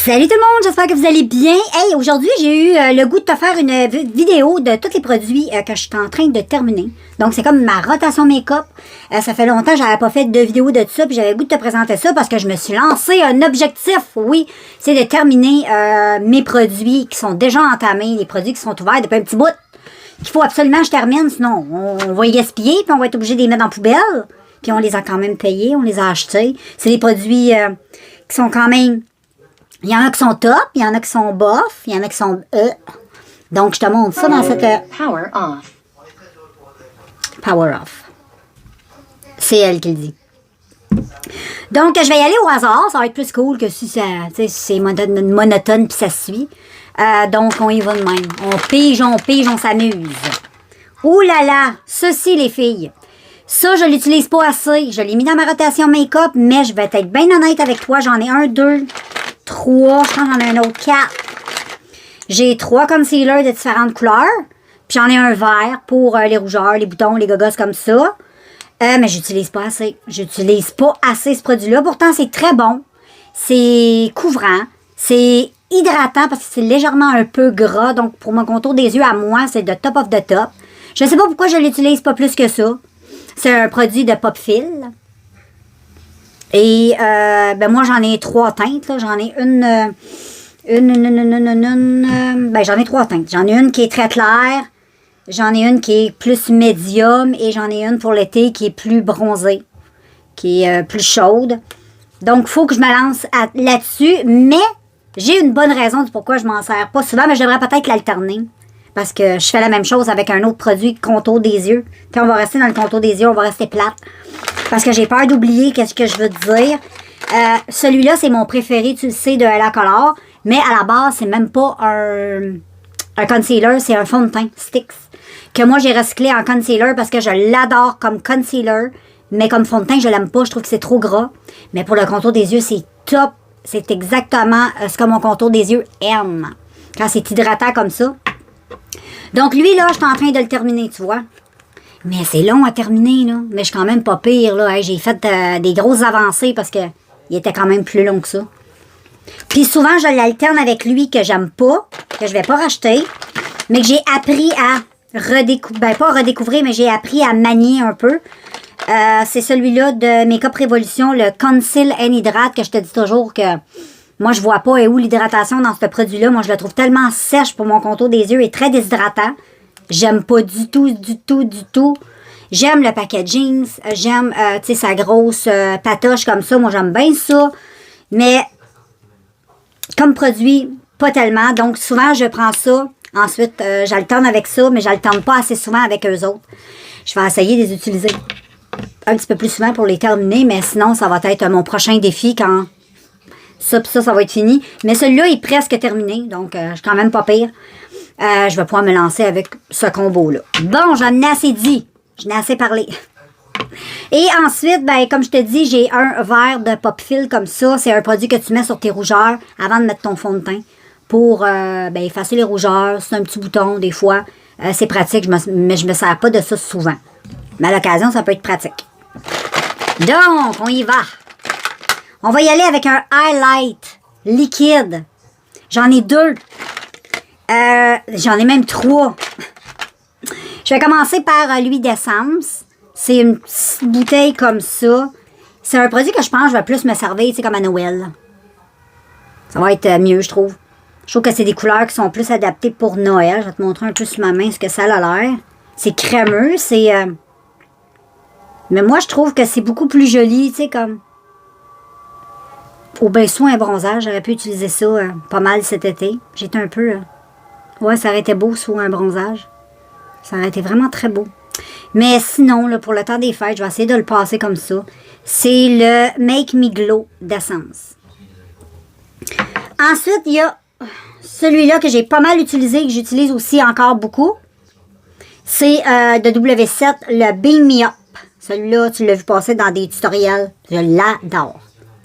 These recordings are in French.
Salut tout le monde, j'espère que vous allez bien. Hey, aujourd'hui, j'ai eu le goût de te faire une vidéo de tous les produits que je suis en train de terminer. Donc, c'est comme ma rotation make-up. Ça fait longtemps que j'avais pas fait de vidéo de tout ça, puis j'avais le goût de te présenter ça parce que je me suis lancé un objectif, oui, c'est de terminer mes produits qui sont déjà entamés, les produits qui sont ouverts depuis un petit bout, qu'il faut absolument que je termine, sinon on va y gaspiller, puis on va être obligé de les mettre en poubelle. Puis on les a quand même payés, on les a achetés. C'est des produits qui sont quand même... Il y en a qui sont top, il y en a qui sont bof, il y en a qui sont... Donc, je te montre ça dans cette... Power off. Power off. C'est elle qui le dit. Donc, je vais y aller au hasard. Ça va être plus cool que si c'est monotone puis ça suit. Donc, on y va de même. On pige, on s'amuse. Ouh là là! Ceci, les filles. Ça, je l'utilise pas assez. Je l'ai mis dans ma rotation make-up, mais je vais être bien honnête avec toi. J'en ai 1, 2, 3. Je pense que j'en ai un autre 4. J'ai 3 concealers de différentes couleurs. Puis j'en ai un vert pour les rougeurs, les boutons, les gogos comme ça. Mais j'utilise pas assez. J'utilise pas assez ce produit-là. Pourtant, c'est très bon. C'est couvrant. C'est hydratant parce que c'est légèrement un peu gras. Donc, pour mon contour des yeux à moi, c'est de top of the top. Je sais pas pourquoi je l'utilise pas plus que ça. C'est un produit de Popfil. Et moi, j'en ai 3 teintes. J'en ai j'en ai 3 teintes. J'en ai une qui est très claire. J'en ai une qui est plus médium. Et j'en ai une pour l'été qui est plus bronzée. Qui est plus chaude. Donc, il faut que je me lance là-dessus. Mais j'ai une bonne raison de pourquoi je m'en sers pas souvent. Mais je devrais peut-être l'alterner. Parce que je fais la même chose avec un autre produit, contour des yeux. Puis on va rester dans le contour des yeux, on va rester plate. Parce que j'ai peur d'oublier qu'est-ce que je veux te dire. Celui-là, c'est mon préféré, tu le sais, de La Color. Mais à la base, c'est même pas un concealer, c'est un fond de teint, Stix. Que moi, j'ai recyclé en concealer parce que je l'adore comme concealer. Mais comme fond de teint, je l'aime pas, je trouve que c'est trop gras. Mais pour le contour des yeux, c'est top. C'est exactement ce que mon contour des yeux aime. Quand c'est hydratant comme ça. Donc, lui, là, je suis en train de le terminer, tu vois. Mais c'est long à terminer, là. Mais je suis quand même pas pire, là. Hey, j'ai fait des grosses avancées parce que il était quand même plus long que ça. Puis souvent, je l'alterne avec lui que j'aime pas, que je vais pas racheter, mais que j'ai appris à redécouvrir. Ben, pas redécouvrir, mais j'ai appris à manier un peu. C'est celui-là de Make-up Révolution, le Conceal and Hydrate, que je te dis toujours que... Moi, je vois pas où l'hydratation dans ce produit-là. Moi, je le trouve tellement sèche pour mon contour des yeux et très déshydratant. J'aime pas du tout. J'aime le packaging. J'aime, tu sais, sa grosse patoche comme ça. Moi, j'aime bien ça. Mais, comme produit, pas tellement. Donc, souvent, je prends ça. Ensuite, j'alterne avec ça, mais j'alterne pas assez souvent avec eux autres. Je vais essayer de les utiliser un petit peu plus souvent pour les terminer. Mais sinon, ça va être mon prochain défi quand... Ça va être fini. Mais celui-là est presque terminé. Donc, je suis quand même pas pire. Je vais pouvoir me lancer avec ce combo-là. Bon, j'en ai assez dit. J'en ai assez parlé. Et ensuite, ben, comme je te dis, j'ai un verre de Popfil comme ça. C'est un produit que tu mets sur tes rougeurs avant de mettre ton fond de teint. Pour effacer les rougeurs. C'est un petit bouton, des fois. C'est pratique, mais je me sers pas de ça souvent. Mais à l'occasion, ça peut être pratique. Donc, on y va. On va y aller avec un highlight liquide. J'en ai 2. J'en ai même 3. Je vais commencer par l'huile d'essence. C'est une petite bouteille comme ça. C'est un produit que je pense que je vais plus me servir, tu sais, comme à Noël. Ça va être mieux, je trouve. Je trouve que c'est des couleurs qui sont plus adaptées pour Noël. Je vais te montrer un peu sur ma main ce que ça a l'air. C'est crémeux, c'est... Mais moi, je trouve que c'est beaucoup plus joli, tu sais, comme... Au bain soin et bronzage, j'aurais pu utiliser ça pas mal cet été. J'étais un peu... ouais, ça aurait été beau sous un bronzage. Ça aurait été vraiment très beau. Mais sinon, là, pour le temps des fêtes, je vais essayer de le passer comme ça. C'est le Make Me Glow d'Essence. Ensuite, il y a celui-là que j'ai pas mal utilisé, que j'utilise aussi encore beaucoup. C'est de W7, le Beam Me Up. Celui-là, tu l'as vu passer dans des tutoriels. Je l'adore.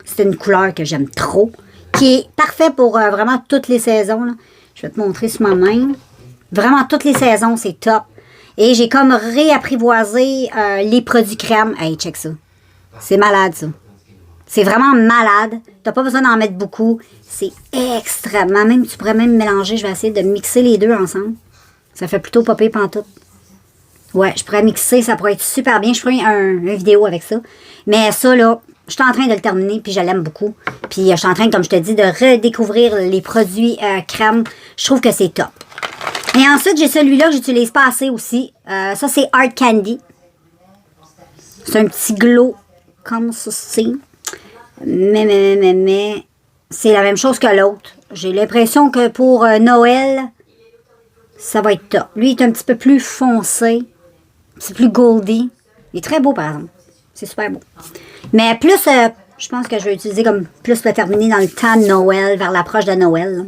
C'est une couleur que j'aime trop, qui est parfait pour vraiment toutes les saisons. Là. Je vais te montrer sur ma main. Vraiment, toutes les saisons, c'est top. Et j'ai comme réapprivoisé les produits crème. Hey, check ça. C'est malade, ça. C'est vraiment malade. T'as pas besoin d'en mettre beaucoup. C'est extrêmement... Même, tu pourrais même mélanger. Je vais essayer de mixer les deux ensemble. Ça fait plutôt pas pire pantoute. Ouais, je pourrais mixer. Ça pourrait être super bien. Je ferai une vidéo avec ça. Mais ça, là, je suis en train de le terminer. Puis je l'aime beaucoup. Puis je suis en train, comme je te dis, de redécouvrir les produits crème. Je trouve que c'est top. Et ensuite, j'ai celui-là que j'utilise pas assez aussi. Ça, c'est Hard Candy. C'est un petit glow comme ceci. Mais, c'est la même chose que l'autre. J'ai l'impression que pour Noël, ça va être top. Lui, il est un petit peu plus foncé. C'est plus goldy. Il est très beau, par exemple. C'est super beau. Mais plus, je pense que je vais utiliser comme plus le terminer dans le temps de Noël, vers l'approche de Noël. Là.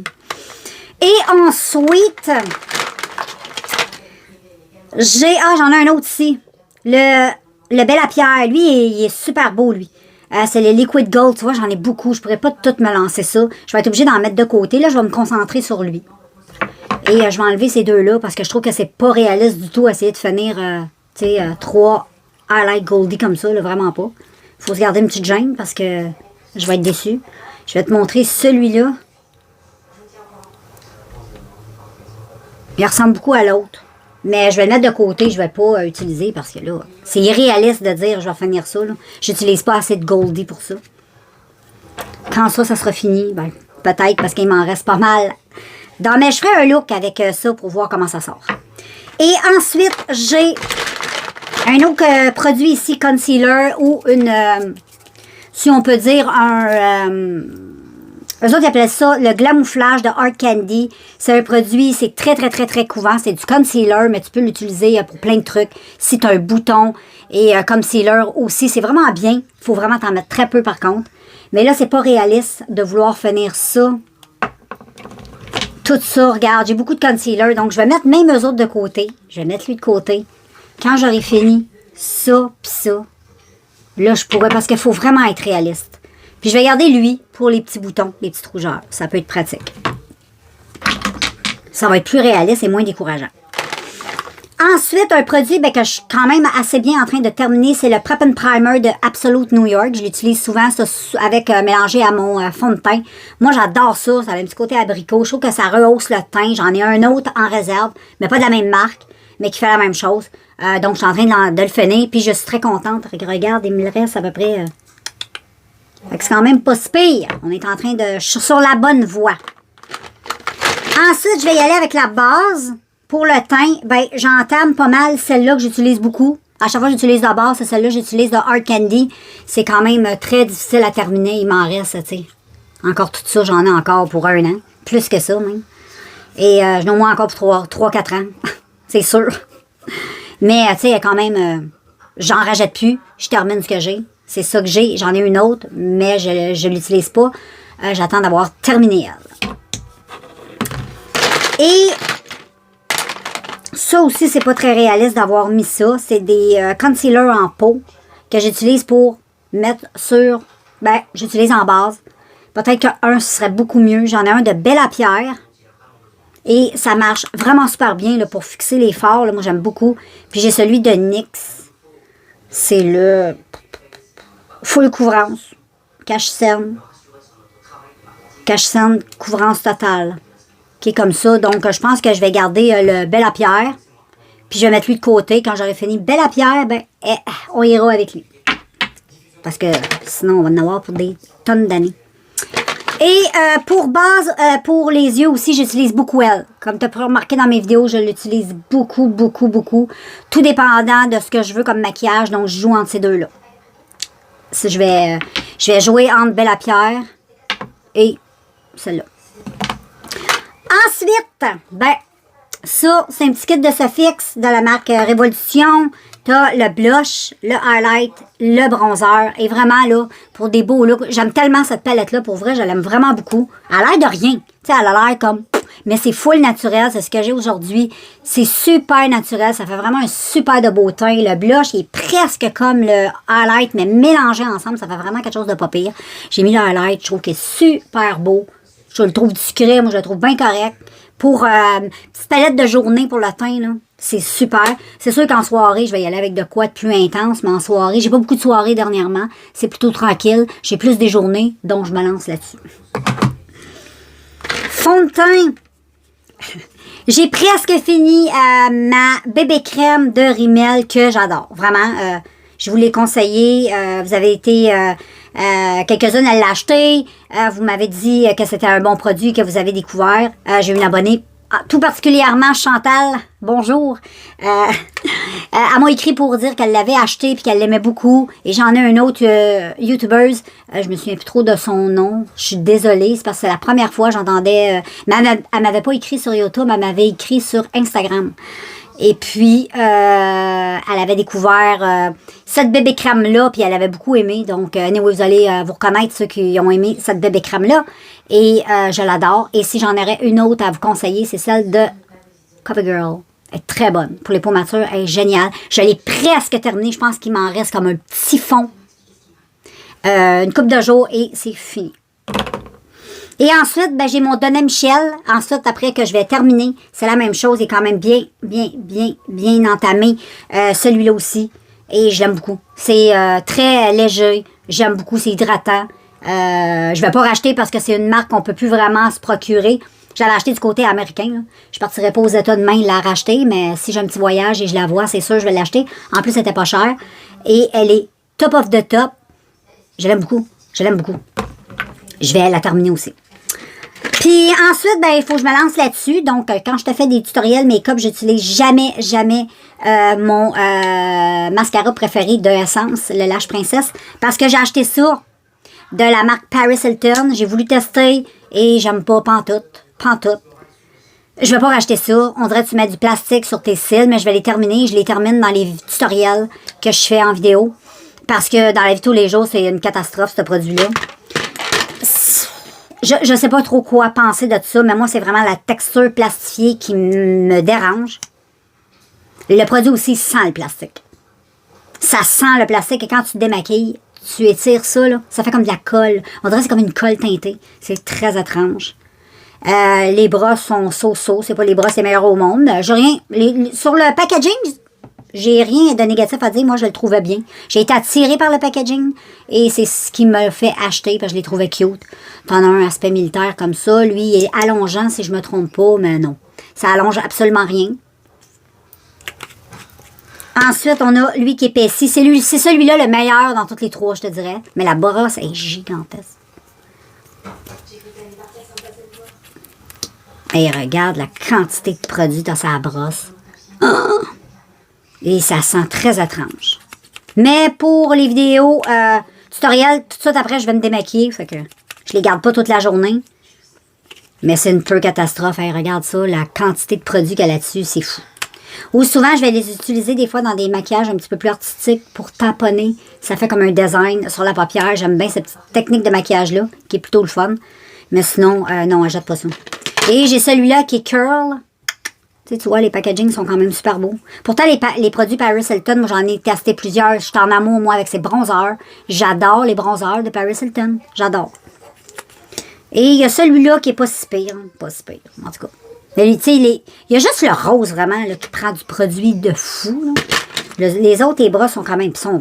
Et ensuite, j'en ai un autre ici. Le Belle à Pierre, lui, il est super beau, lui. C'est le Liquid Gold, tu vois, j'en ai beaucoup. Je pourrais pas tout me lancer ça. Je vais être obligée d'en mettre de côté. Là, je vais me concentrer sur lui. Et je vais enlever ces deux-là parce que je trouve que c'est pas réaliste du tout essayer de finir, tu sais, 3 highlight goldie comme ça, là, vraiment pas. Faut se garder une petite gêne parce que je vais être déçue. Je vais te montrer celui-là. Il ressemble beaucoup à l'autre. Mais je vais le mettre de côté, je vais pas utiliser parce que là, c'est irréaliste de dire je vais finir ça. J'utilise pas assez de Goldie pour ça. Quand ça sera fini, ben, peut-être parce qu'il m'en reste pas mal. Mais je ferai un look avec ça pour voir comment ça sort. Et ensuite, j'ai un autre produit ici, concealer, ou une, si on peut dire, eux autres, ils appellent ça le glamouflage de Hard Candy. C'est un produit, c'est très, très, très, très couvent. C'est du concealer, mais tu peux l'utiliser pour plein de trucs. Si tu as un bouton et concealer aussi, c'est vraiment bien. Il faut vraiment t'en mettre très peu, par contre. Mais là, c'est pas réaliste de vouloir finir ça. Tout ça, regarde, j'ai beaucoup de concealer. Donc, je vais mettre même eux autres de côté. Je vais mettre lui de côté. Quand j'aurai fini ça pis ça, là, je pourrais, parce qu'il faut vraiment être réaliste. Puis je vais garder lui pour les petits boutons, les petites rougeurs. Ça peut être pratique. Ça va être plus réaliste et moins décourageant. Ensuite, un produit que je suis quand même assez bien en train de terminer, c'est le Prep and Primer de Absolute New York. Je l'utilise souvent ça, avec mélangé à mon fond de teint. Moi, j'adore ça. Ça a un petit côté abricot. Je trouve que ça rehausse le teint. J'en ai un autre en réserve, mais pas de la même marque, mais qui fait la même chose. Donc, je suis en train de le finir. Puis, je suis très contente. Regarde, il me reste à peu près... Fait que c'est quand même pas si pire. On est en train de... Je suis sur la bonne voie. Ensuite, je vais y aller avec la base. Pour le teint, ben, j'entame pas mal celle-là que j'utilise beaucoup. À chaque fois que j'utilise la base, c'est celle-là que j'utilise de Hard Candy. C'est quand même très difficile à terminer. Il m'en reste, tu sais. Encore tout ça, j'en ai encore pour 1 an. Plus que ça, même. Et j'en ai au moins encore pour 3-4 ans. C'est sûr. Mais, tu sais, quand même, j'en rajoute plus. Je termine ce que j'ai. C'est ça que j'ai. J'en ai une autre, mais je ne l'utilise pas. J'attends d'avoir terminé elle. Et ça aussi, c'est pas très réaliste d'avoir mis ça. C'est des concealers en peau que j'utilise pour mettre sur... Ben, j'utilise en base. Peut-être qu'un serait beaucoup mieux. J'en ai un de Belle à Pierre. Et ça marche vraiment super bien là, pour fixer les fards. Là. Moi, j'aime beaucoup. Puis j'ai celui de NYX. C'est le... Full couvrance, cache-cerne, couvrance totale, qui est comme ça. Donc, je pense que je vais garder le Belle à Pierre, puis je vais mettre lui de côté. Quand j'aurai fini Belle à Pierre, ben, on ira avec lui. Parce que sinon, on va en avoir pour des tonnes d'années. Et pour base, pour les yeux aussi, j'utilise beaucoup elle. Comme tu as pu remarquer dans mes vidéos, je l'utilise beaucoup, beaucoup, beaucoup. Tout dépendant de ce que je veux comme maquillage, donc je joue entre ces deux-là. Si je vais jouer entre Belle à Pierre et celle-là. Ensuite, ben, ça, c'est un petit kit de Sofix de la marque Révolution. T'as le blush, le highlight, le bronzer. Et vraiment, là, pour des beaux looks, j'aime tellement cette palette-là. Pour vrai, je l'aime vraiment beaucoup. Elle a l'air de rien. Tu sais, elle a l'air comme... Mais c'est full naturel, c'est ce que j'ai aujourd'hui. C'est super naturel, ça fait vraiment un super de beau teint. Le blush il est presque comme le highlight, mais mélangé ensemble, ça fait vraiment quelque chose de pas pire. J'ai mis le highlight, je trouve qu'il est super beau. Je le trouve discret, moi je le trouve bien correct. Pour petite palette de journée pour le teint, là. C'est super. C'est sûr qu'en soirée, je vais y aller avec de quoi de plus intense, mais en soirée, j'ai pas beaucoup de soirées dernièrement. C'est plutôt tranquille. J'ai plus des journées, donc je me lance là-dessus. Fond de teint. J'ai presque fini ma bébé crème de Rimmel que j'adore. Vraiment, je vous l'ai conseillé. Vous avez été quelques-unes à l'acheter. Vous m'avez dit que c'était un bon produit que vous avez découvert. J'ai une abonnée, tout particulièrement Chantal. Bonjour. Elle m'a écrit pour dire qu'elle l'avait acheté et qu'elle l'aimait beaucoup. Et j'en ai une autre YouTubeuse. Je me souviens plus trop de son nom. Je suis désolée. C'est parce que c'est la première fois que j'entendais... mais elle m'avait pas écrit sur YouTube. Elle m'avait écrit sur Instagram. Et puis, elle avait découvert cette bébé crème-là, puis elle avait beaucoup aimé. Donc, vous allez vous reconnaître ceux qui ont aimé cette bébé crème-là. Et je l'adore. Et si j'en aurais une autre à vous conseiller, c'est celle de CoverGirl. Elle est très bonne. Pour les peaux matures, elle est géniale. Je l'ai presque terminée. Je pense qu'il m'en reste comme un petit fond. Une coupe de jours et c'est fini. Et ensuite, ben, j'ai mon Donna Michel. Ensuite, après que je vais terminer, c'est la même chose. Il est quand même bien entamé. Celui-là aussi. Et je l'aime beaucoup. C'est très léger. J'aime beaucoup. C'est hydratant. Je vais pas racheter parce que c'est une marque qu'on peut plus vraiment se procurer. J'allais acheter du côté américain. Là. Je partirais pas aux États demain la racheter, mais si j'ai un petit voyage et je la vois, c'est sûr, je vais l'acheter. En plus, elle était pas chère. Et elle est top of the top. Je l'aime beaucoup. Je l'aime beaucoup. Je vais la terminer aussi. Puis ensuite, ben, il faut que je me lance là-dessus. Donc, quand je te fais des tutoriels make-up, j'utilise jamais mon mascara préféré de Essence, le Lash Princess, parce que j'ai acheté ça de la marque Paris Hilton. J'ai voulu tester et j'aime pas pantoute. Je vais pas racheter ça. On dirait que tu mets du plastique sur tes cils, mais je vais les terminer. Je les termine dans les tutoriels que je fais en vidéo. Parce que dans la vie de tous les jours, c'est une catastrophe, ce produit-là. Je sais pas trop quoi penser de ça, mais moi, c'est vraiment la texture plastifiée qui me dérange. Le produit aussi sent le plastique. Ça sent le plastique et quand tu te démaquilles, tu étires ça, là, ça fait comme de la colle. On dirait que c'est comme une colle teintée. C'est très étrange. Les brosses sont so-so. C'est pas les brosses les meilleures au monde. J'ai rien. Sur le packaging, j'ai rien de négatif à dire. Moi, je le trouvais bien. J'ai été attirée par le packaging et c'est ce qui me fait acheter parce que je les trouvais cute. T'en as un aspect militaire comme ça. Lui, il est allongeant si je me trompe pas, mais non. Ça allonge absolument rien. Ensuite, on a lui qui épaissit. C'est celui-là le meilleur dans toutes les trois, je te dirais. Mais la brosse est gigantesque. Et regarde la quantité de produits dans sa brosse. Oh! Et ça sent très étrange. Mais pour les vidéos tutoriels, tout de suite après, je vais me démaquiller. Fait que je les garde pas toute la journée. Mais c'est une pure catastrophe. Hey, regarde ça, la quantité de produits qu'il y a là-dessus, c'est fou. Ou souvent, je vais les utiliser des fois dans des maquillages un petit peu plus artistiques pour tamponner. Ça fait comme un design sur la paupière. J'aime bien cette petite technique de maquillage-là, qui est plutôt le fun. Mais sinon, non, je jette pas ça. Et j'ai celui-là qui est curl. Tu vois, les packagings sont quand même super beaux. Pourtant, les produits Paris Hilton, moi, j'en ai testé plusieurs. Je suis en amour, moi, avec ces bronzeurs. J'adore les bronzeurs de Paris Hilton. J'adore. Et il y a celui-là qui est pas si pire. Pas si pire, en tout cas. Mais, il y a juste le rose, vraiment, là, qui prend du produit de fou. Les autres, les bras sont quand même... sont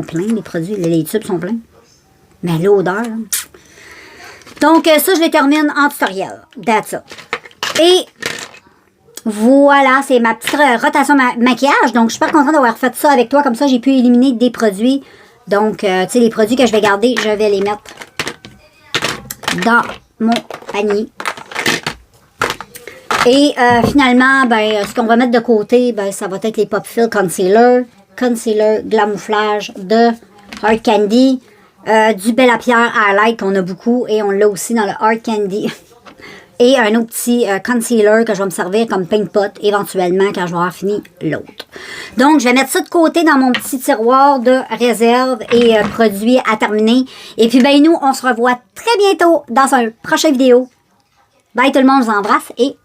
pleins, les produits. Les tubes sont pleins. Mais l'odeur... Donc, ça, je les termine en tutoriel. That's it. Et... voilà, c'est ma petite rotation maquillage. Donc, je suis super contente d'avoir fait ça avec toi. Comme ça, j'ai pu éliminer des produits. Donc, tu sais, les produits que je vais garder, je vais les mettre dans mon panier. Et finalement, ben, ce qu'on va mettre de côté, ben, ça va être les Pop Fill Concealer Glamouflage de Hard Candy. Du Bella Pierre Highlight qu'on a beaucoup. Et on l'a aussi dans le Hard Candy. Et un autre petit concealer que je vais me servir comme Pink Pot éventuellement quand je vais avoir fini l'autre. Donc, je vais mettre ça de côté dans mon petit tiroir de réserve et produits à terminer. Et puis, ben nous, on se revoit très bientôt dans une prochaine vidéo. Bye tout le monde, je vous embrasse et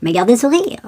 mais gardez le sourire.